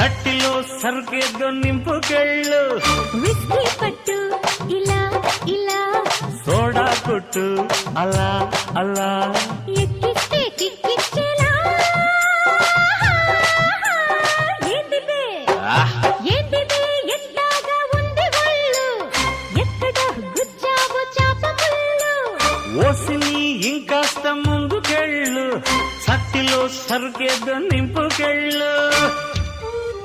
తట్టిలో సరుకేదో నింపుకెళ్ళు whisky పట్టు ఇలా ఇలా సోడా కొట్టు అలా అలా ఎక్కిస్తే కిక్కిచ్చేలా ఏంటిదే ఏంటిదే ఎంతగా ఉంది ఒళ్ళు ఎక్కడ గుచ్చావు చాప ముళ్ళు ఓసిని ఇంకాస్త ముందుకెళ్ళు తట్టిలో సరుకేదో నింపుకెళ్ళు